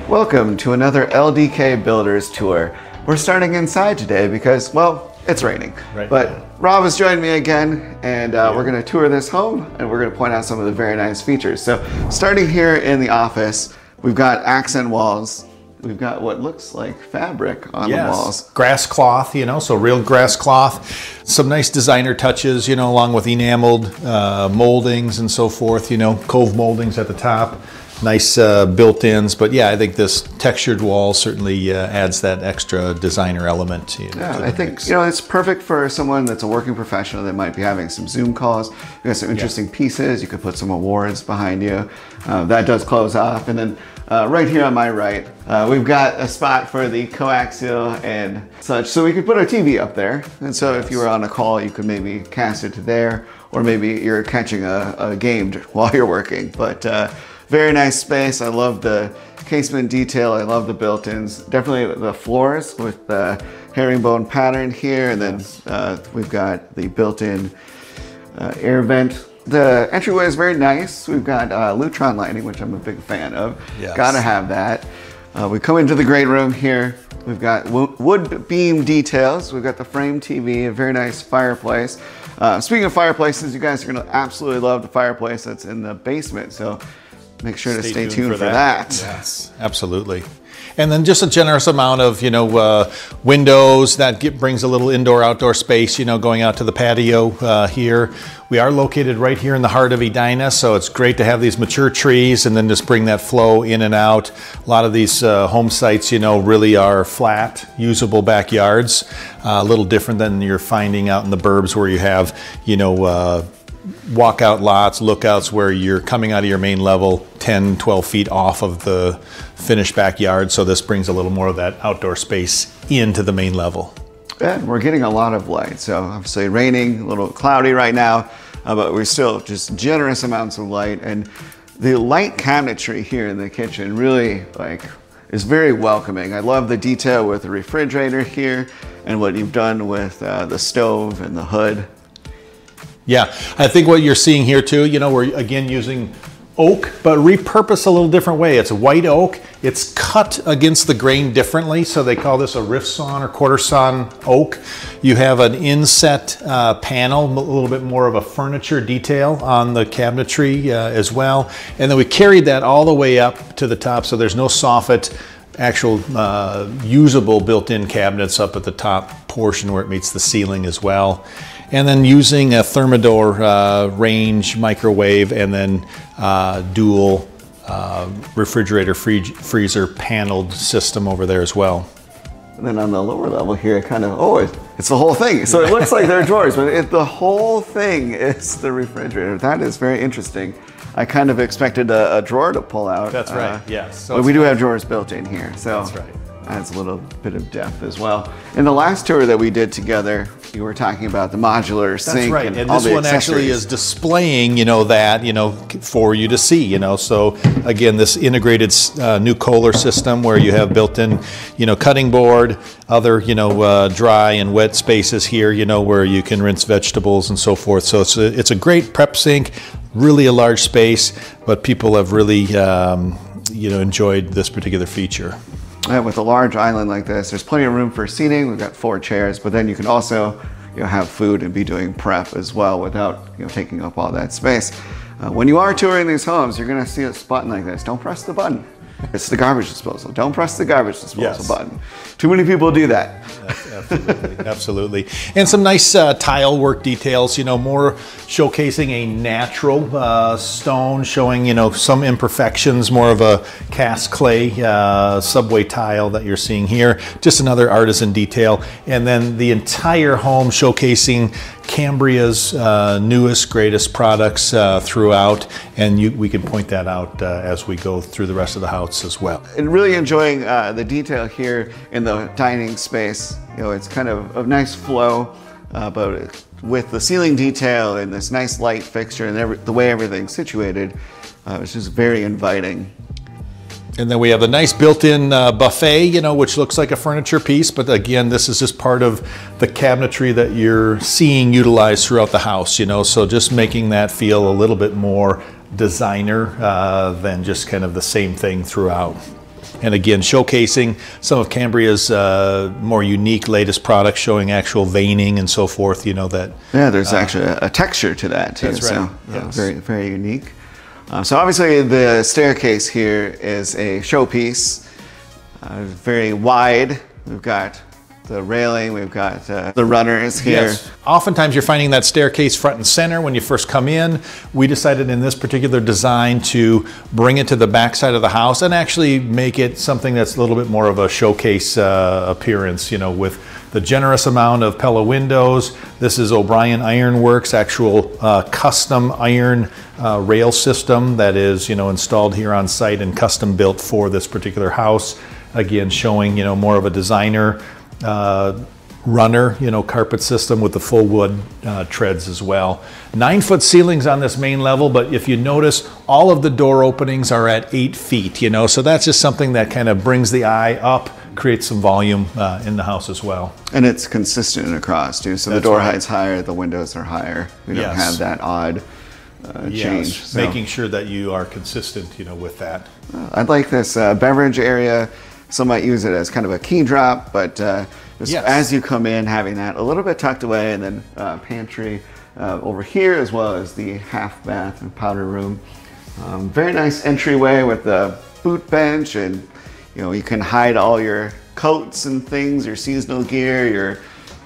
Welcome to another LDK Builders Tour. We're starting inside today because, well, it's raining. Right. But Rob has joined me again, and we're going to tour this home, and we're going to point out some of the very nice features. So starting here in the office, we've got accent walls. We've got what looks like fabric on the walls. Grass cloth, so real grass cloth. Some nice designer touches, along with enameled moldings and so forth, cove moldings at the top. Nice built-ins, but yeah, I think this textured wall certainly adds that extra designer element. Yeah, I think it's perfect for someone that's a working professional that might be having some Zoom calls. You got some interesting pieces. You could put some awards behind you. That does close off, and then right here on my right, we've got a spot for the coaxial and such, so we could put a TV up there. And so if you were on a call, you could maybe cast it to there, or maybe you're catching a game while you're working. But very nice space. I love the casement detail. I love the built-ins. Definitely the floors with the herringbone pattern here. And then we've got the built-in air vent. The entryway is very nice. We've got Lutron lighting, which I'm a big fan of. Yes. Gotta have that. We come into the great room here. We've got wood beam details. We've got the frame TV, a very nice fireplace. Speaking of fireplaces, you guys are gonna absolutely love the fireplace that's in the basement. So make sure to stay tuned for that. Yes, absolutely. And then just a generous amount of, windows that brings a little indoor-outdoor space, going out to the patio here. We are located right here in the heart of Edina, so it's great to have these mature trees and then just bring that flow in and out. A lot of these home sites, really are flat, usable backyards. A little different than you're finding out in the burbs where you have, walkout lots, lookouts where you're coming out of your main level 10, 12 feet off of the finished backyard. So this brings a little more of that outdoor space into the main level. Yeah, we're getting a lot of light. So obviously raining, a little cloudy right now, but we're still just generous amounts of light. And the light cabinetry here in the kitchen really is very welcoming. I love the detail with the refrigerator here and what you've done with the stove and the hood. Yeah, I think what you're seeing here too, we're again using oak, but repurposed a little different way. It's white oak. It's cut against the grain differently, so they call this a rift sawn or quarter sawn oak. You have an inset panel, a little bit more of a furniture detail on the cabinetry as well. And then we carried that all the way up to the top, so there's no soffit, actual usable built-in cabinets up at the top portion where it meets the ceiling as well. And then using a Thermador range microwave and then dual refrigerator freezer paneled system over there as well. And then on the lower level here, it's the whole thing. So it looks like there are drawers, but the whole thing is the refrigerator. That is very interesting. I kind of expected a drawer to pull out. That's right, yes. So but we do have drawers built in here. So that's right. Adds a little bit of depth as well. In the last tour that we did together, you were talking about the modular sink. That's right. and this all the one actually is displaying, that, for you to see, So again, this integrated new Kohler system where you have built-in, cutting board, other, dry and wet spaces here, where you can rinse vegetables and so forth. So it's a great prep sink, really a large space, but people have really, enjoyed this particular feature. With a large island like this, there's plenty of room for seating. We've got 4 chairs, but then you can also have food and be doing prep as well without taking up all that space. When you are touring these homes, you're going to see a button like this. Don't press the button. It's the garbage disposal. Don't press the garbage disposal button. Too many people do that. Absolutely, absolutely. And some nice tile work details, more showcasing a natural stone, showing, some imperfections, more of a cast clay subway tile that you're seeing here. Just another artisan detail. And then the entire home showcasing Cambria's newest, greatest products throughout, and we can point that out as we go through the rest of the house as well. And really enjoying the detail here in the dining space. It's kind of a nice flow, but with the ceiling detail and this nice light fixture and the way everything's situated, it's just very inviting. And then we have a nice built-in buffet, which looks like a furniture piece, but again, this is just part of the cabinetry that you're seeing utilized throughout the house, so just making that feel a little bit more designer than just kind of the same thing throughout. And again, showcasing some of Cambria's more unique latest products, showing actual veining and so forth, you know, that... Yeah, there's actually a texture to that too. That's right. So Yes. very, very unique. So obviously the staircase here is a showpiece, very wide. We've got the railing, we've got the runners here. Yes. Oftentimes you're finding that staircase front and center when you first come in. We decided in this particular design to bring it to the back side of the house and actually make it something that's a little bit more of a showcase appearance, you know, with the generous amount of Pella windows. This is O'Brien Ironworks, actual custom iron rail system that is, you know, installed here on site and custom built for this particular house. Again, showing, you know, more of a designer runner, you know, carpet system with the full wood treads as well. 9-foot ceilings on this main level, but if you notice, all of the door openings are at 8 feet, you know, so that's just something that kind of brings the eye up, creates some volume in the house as well. And it's consistent across too, so the door height's higher, the windows are higher. We don't have that odd change. So. Making sure that you are consistent, you know, with that. I'd like this beverage area. Some might use it as kind of a key drop, but just as you come in, having that a little bit tucked away, and then pantry over here, as well as the half bath and powder room. Very nice entryway with the boot bench, and you know, you can hide all your coats and things, your seasonal gear, your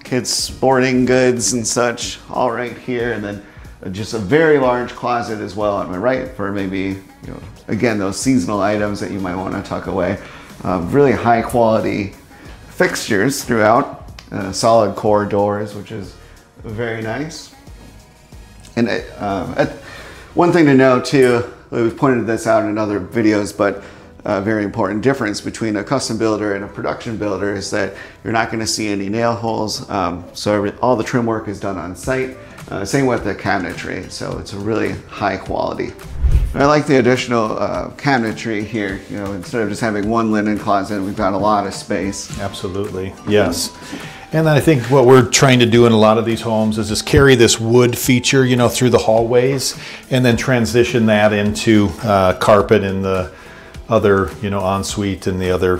kids' sporting goods and such, all right here. And then just a very large closet as well on my right for maybe, you know, again, those seasonal items that you might want to tuck away. Really high quality fixtures throughout, solid core doors, which is very nice. And one thing to note too, we've pointed this out in other videos, but a very important difference between a custom builder and a production builder is that you're not going to see any nail holes. So all the trim work is done on site. Same with the cabinetry, so it's a really high quality. I like the additional cabinetry here. You know, instead of just having one linen closet, we've got a lot of space. Absolutely, yes. And I think what we're trying to do in a lot of these homes is just carry this wood feature, you know, through the hallways, and then transition that into carpet in the other, you know, ensuite and the other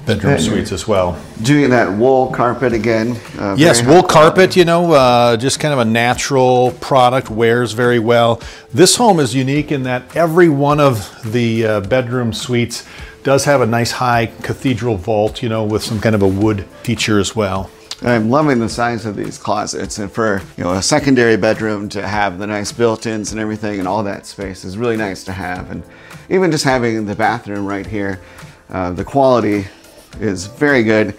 bedroom suites as well. Doing that wool carpet again. Yes, wool carpet, you know, just kind of a natural product, wears very well. This home is unique in that every one of the bedroom suites does have a nice high cathedral vault, you know, with some kind of a wood feature as well. I'm loving the size of these closets, and for, you know, a secondary bedroom to have the nice built-ins and everything and all that space is really nice to have. And even just having the bathroom right here, the quality is very good.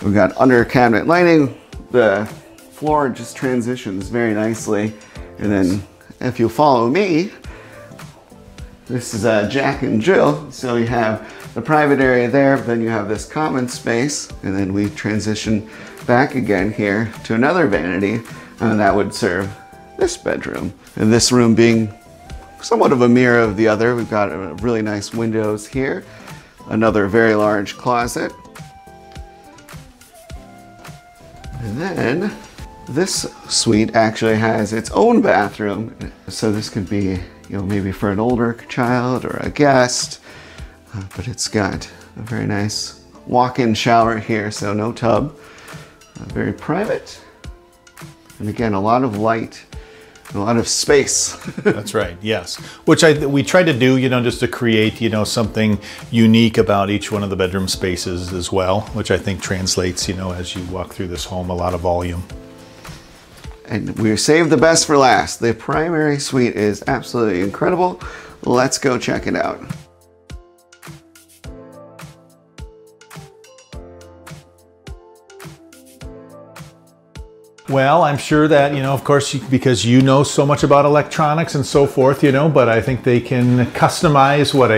We've got under cabinet lighting. The floor just transitions very nicely. And then if you follow me, this is Jack and Jill. So you have the private area there, then you have this common space, and then we transition back again here to another vanity, and that would serve this bedroom. And this room being somewhat of a mirror of the other. We've got really nice windows here, another very large closet. And then this suite actually has its own bathroom. So this could be, you know, maybe for an older child or a guest, but it's got a very nice walk-in shower here, so no tub. Very private. And again, a lot of light, a lot of space. That's right, yes. Which we tried to do, you know, just to create, you know, something unique about each one of the bedroom spaces as well, which I think translates, you know, as you walk through this home, a lot of volume. And we saved the best for last. The primary suite is absolutely incredible. Let's go check it out. Well, I'm sure that, you know, of course, because you know so much about electronics and so forth, you know, but I think they can customize what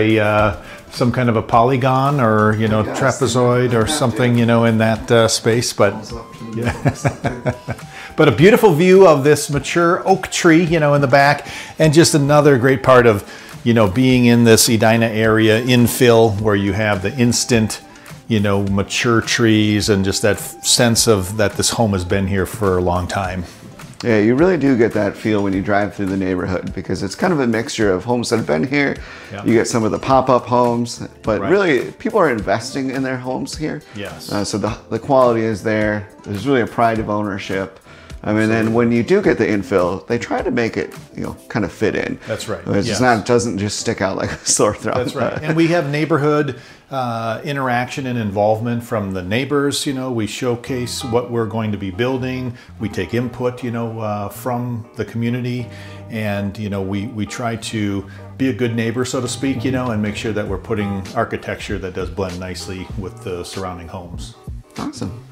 some kind of a polygon or, you know, trapezoid or something, you know, in that space. But yeah. But a beautiful view of this mature oak tree, you know, in the back, and just another great part of, you know, being in this Edina area infill where you have the instant, you know, mature trees and just that sense of that this home has been here for a long time. Yeah, you really do get that feel when you drive through the neighborhood because it's kind of a mixture of homes that have been here. Yeah. You get some of the pop-up homes, but Right. really people are investing in their homes here. Yes. So the quality is there. There's really a pride of ownership. I mean, and when you do get the infill, they try to make it, kind of fit in. That's right. It's Yes. not, doesn't just stick out like a sore thumb. That's right. And we have neighborhood interaction and involvement from the neighbors. We showcase what we're going to be building. We take input, from the community, and we try to be a good neighbor, so to speak, and make sure that we're putting architecture that does blend nicely with the surrounding homes. Awesome.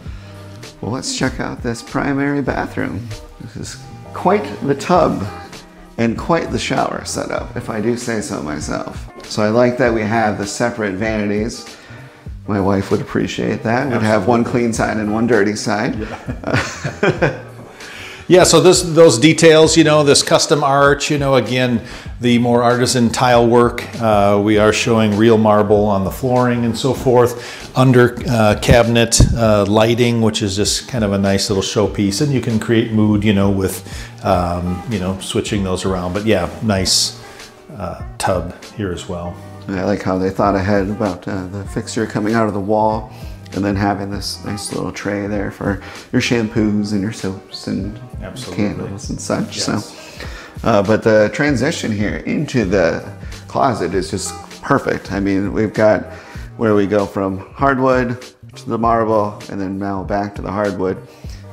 Well, let's check out this primary bathroom. This is quite the tub and quite the shower setup, if I do say so myself. So I like that we have the separate vanities. My wife would appreciate that. We'd have one clean side and one dirty side. Yeah. Yeah, so those details, this custom arch, again, the more artisan tile work. We are showing real marble on the flooring and so forth. Under cabinet lighting, which is just kind of a nice little showpiece. And you can create mood, with, switching those around. But yeah, nice tub here as well. I like how they thought ahead about the fixture coming out of the wall and then having this nice little tray there for your shampoos and your soaps and candles and such. Yes. So, but the transition here into the closet is just perfect. I mean, we've got where we go from hardwood to the marble and then now back to the hardwood,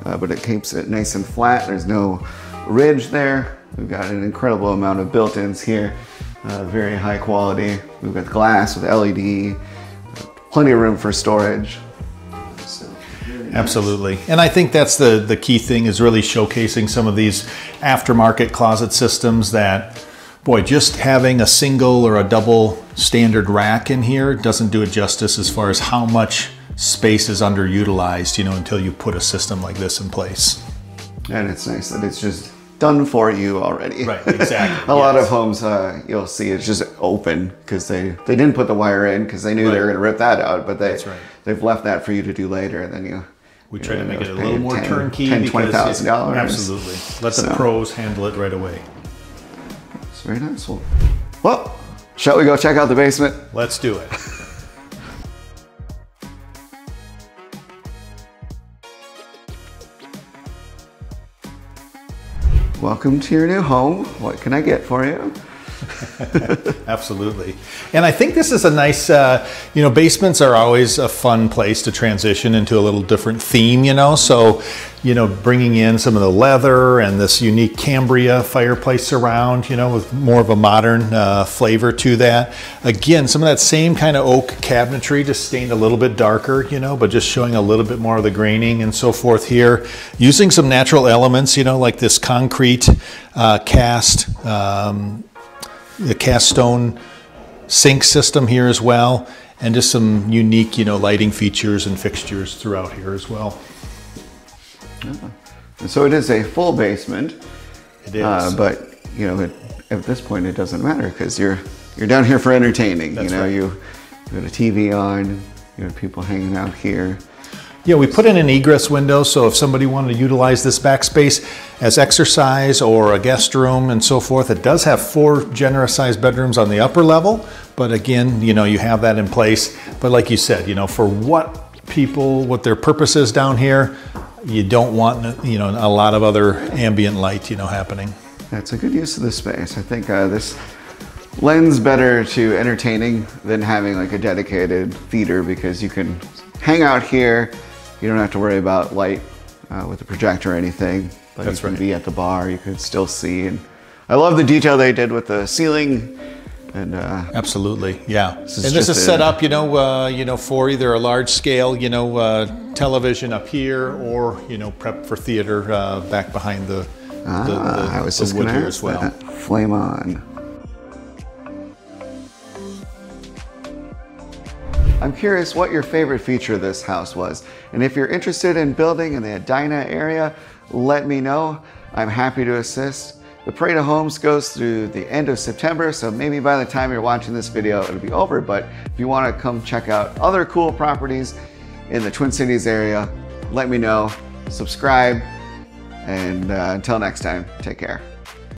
but it keeps it nice and flat. There's no ridge there. We've got an incredible amount of built-ins here, very high quality. We've got glass with LED, plenty of room for storage. So, really nice. Absolutely. And I think that's the key thing, is really showcasing some of these aftermarket closet systems that, boy, just having a single or a double standard rack in here doesn't do it justice as far as how much space is underutilized, until you put a system like this in place. And it's nice that it's just done for you already. Right, exactly. A lot of homes, you'll see it's just open because they didn't put the wire in because they knew they were going to rip that out, but they've left that for you to do later, and then we try to make it a little more turnkey. $20,000. Absolutely. Let the pros handle it right away. It's very nice. Well, shall we go check out the basement? Let's do it. Welcome to your new home. What can I get for you? Absolutely. And I think this is a nice, basements are always a fun place to transition into a little different theme, So, bringing in some of the leather and this unique Cambria fireplace surround, with more of a modern flavor to that. Again, some of that same kind of oak cabinetry, just stained a little bit darker, but just showing a little bit more of the graining and so forth here. Using some natural elements, like this concrete cast, the cast stone sink system here as well, and just some unique, lighting features and fixtures throughout here as well. And so it is a full basement. It is. But at this point it doesn't matter because you're down here for entertaining. That's right. You got a TV on, you have people hanging out here. Yeah, we put in an egress window, so if somebody wanted to utilize this backspace as exercise or a guest room and so forth, it does have 4 generous sized bedrooms on the upper level. But again, you have that in place. But like you said, for what their purpose is down here, you don't want, a lot of other ambient light, happening. That's a good use of the space. I think this lends better to entertaining than having like a dedicated theater because you can hang out here. You don't have to worry about light with the projector or anything, but you can be at the bar, you can still see. And I love the detail they did with the ceiling. And absolutely, yeah. This is set up, for either a large scale, television up here, or prep for theater back behind the I was just wood gonna here ask as well. That. Flame on. I'm curious what your favorite feature of this house was. And if you're interested in building in the Edina area, let me know. I'm happy to assist. The Parade of Homes goes through the end of September, so maybe by the time you're watching this video, it'll be over. But if you want to come check out other cool properties in the Twin Cities area, let me know. Subscribe, And until next time, take care.